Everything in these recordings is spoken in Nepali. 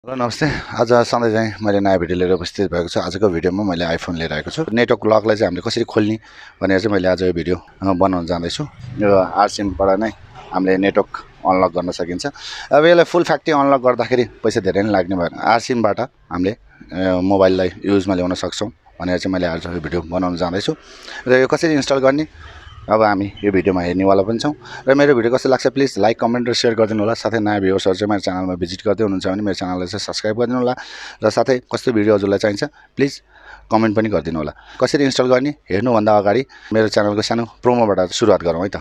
हेलो नमस्ते। आज सधैँ चाहिँ मैले नयाँ भिडियो लिएर उपस्थित भएको छु। आजको भिडियोमा मैले आइफोन लिएर आएको छु। नेटवर्क लकलाई चाहिँ हामीले कसरी खोल्ने भनेर चाहिँ मैले आज यो भिडियो बनाउन जाँदैछु। यो RSimबाट नै हामीले नेटवर्क अनलक गर्न सकिन्छ। अब यसलाई फुल फ्याक्ट्री अनलक गर्दाखेरि पैसा धेरै नै लाग्ने भएर RSimबाट हामीले मोबाइललाई युजमा ल्याउन सक्छौँ भनेर चाहिँ मैले आज यो भिडियो बनाउन जाँदैछु। र यो कसरी इन्स्टल गर्ने अब हामी यो भिडियोमा हेर्नेवाला पनि छौँ। र मेरो भिडियो कस्तो लाग्छ प्लिज लाइक कमेन्ट र सेयर गरिदिनु होला। साथै नयाँ भ्युअर्सहरू चाहिँ मेरो च्यानलमा भिजिट गर्दै हुनुहुन्छ भने मेरो च्यानललाई चाहिँ सब्स्क्राइब गरिदिनु होला। र साथै कस्तो भिडियो हजुरलाई चाहिन्छ प्लिज कमेन्ट पनि गरिदिनु होला। कसरी इन्स्टल गर्ने हेर्नुभन्दा अगाडि मेरो च्यानलको सानो प्रोमोबाट सुरुवात गरौँ है त।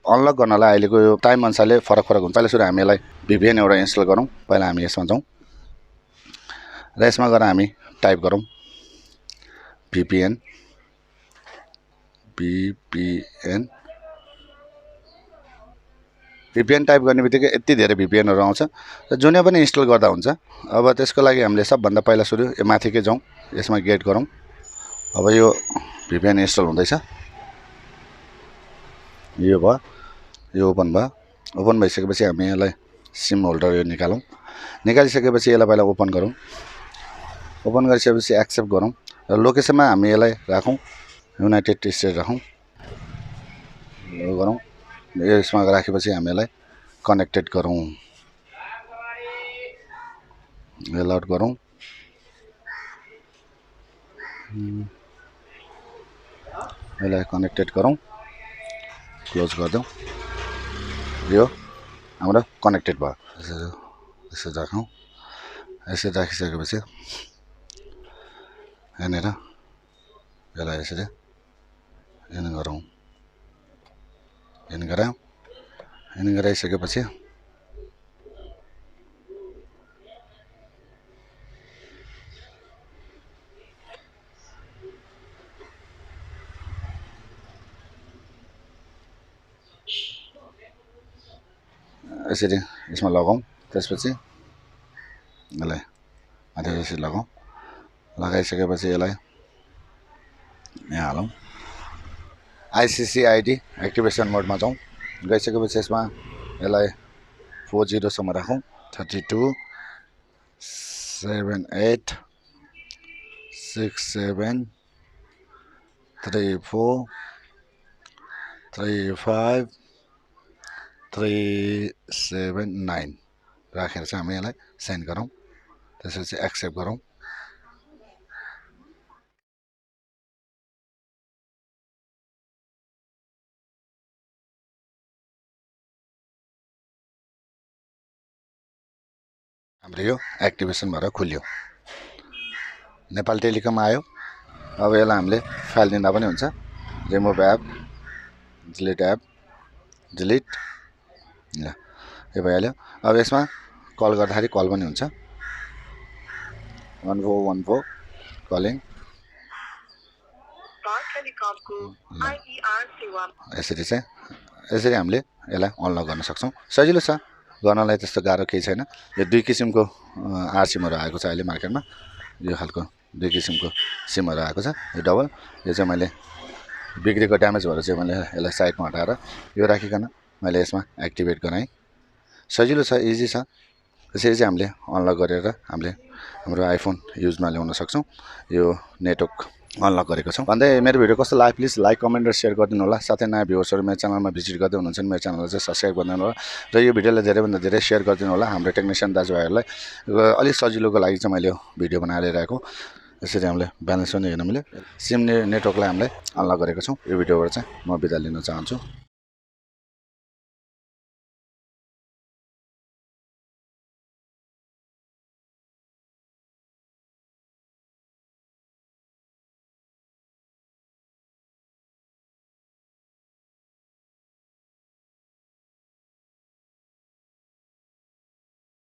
अनलक गर्नलाई अहिलेको यो टाइम अनुसारले फरक हुन्छ। पहिला सुरु हामी यसलाई VPN एउटा इन्स्टल गरौँ। पहिला हामी यसमा जाउँ र यसमा गएर हामी टाइप गरौँ VPN टाइप गर्ने बित्तिकै यति धेरै VPNहरू आउँछ र जुनै पनि इन्स्टल गर्दा हुन्छ। अब त्यसको लागि हामीले सबभन्दा पहिला सुरु यो माथिकै जाउँ, यसमा गेट गरौँ। अब यो VPN इन्स्टल हुँदैछ। यो भयो, यो ओपन भयो। ओपन भइसकेपछि हामी यसलाई सिम होल्डर यो निकालौँ। निकालिसकेपछि यसलाई पहिला ओपन गरौँ। ओपन गरिसकेपछि एक्सेप्ट गरौँ र लोकेसनमा हामी यसलाई राखौँ युनाइटेड स्टेट राखौँ। यो गरौँ। यसमा राखेपछि हामी यसलाई कनेक्टेड गरौँ। एलाउट गरौँ। यसलाई कनेक्टेड गरौँ। क्लोज गरिदिउँ। यो हाम्रो कनेक्टेड भयो। यसरी राखौँ। यसरी राखिसकेपछि यहाँनिर यसलाई यसरी इन गरौँ। इन गरायौँ। इन गराइसकेपछि यसरी यसमा लगाउँ। त्यसपछि यसलाई माथि यसरी लगाउँ। लगाइसकेपछि यसलाई यहाँ हालौँ। ICCID एक्टिभेसन मोडमा जाउँ। गइसकेपछि यसमा यसलाई 40 सम्म राखौँ। 32 78 67 34 35 379 राखेर चाहिँ हामी यसलाई सेन्ड गरौँ। त्यसपछि एक्सेप्ट गरौँ। हाम्रो यो एक्टिभेसन भएर खुल्यो। नेपाल टेलिकम आयो। अब यसलाई हामीले फाइल दिँदा पनि हुन्छ। Remove app, delete app, delete. ल यो भइहाल्यो। अब यसमा कल गर्दाखेरि कल पनि हुन्छ। 1414 कलिङ। यसरी चाहिँ यसरी हामीले यसलाई अनलक गर्न सक्छौँ। सजिलो छ गर्नलाई, त्यस्तो गाह्रो केही छैन। यो दुई किसिमको RSimहरू आएको छ अहिले मार्केटमा। यो खालको दुई किसिमको सिमहरू आएको छ। यो डबल, यो चाहिँ मैले बिग्रेको ड्यामेज भएर चाहिँ मैले यसलाई साइडमा हटाएर यो राखिकन मैले यसमा एक्टिभेट गराएँ। सजिलो छ, इजी छ। त्यसरी चाहिँ हामीले अनलक गरेर हामीले हाम्रो आइफोन युजमा ल्याउन सक्छौँ। यो नेटवर्क अनलक गरेको छौँ भन्दै मेरो भिडियो कस्तो लाग्यो प्लिज लाइक कमेन्ट र सेयर गरिदिनु होला। साथै नयाँ भ्युअर्सहरू मेरो च्यानलमा भिजिट गर्दै हुनुहुन्छ भने मेरो च्यानललाई चाहिँ सब्स्क्राइब गरिदिनु होला र यो भिडियोलाई धेरैभन्दा धेरै सेयर गरिदिनु होला। हाम्रो टेक्निसियन दाजुभाइहरूलाई अलिक सजिलोको लागि चाहिँ मैले यो भिडियो बनाएर ल्याइरहेको। यसरी हामीले ब्यालेन्स पनि हेर्न मिल्यो। सिम नेटवर्कलाई हामीले अनलक गरेको छौँ। यो भिडियोबाट चाहिँ म बिदा लिन चाहन्छु।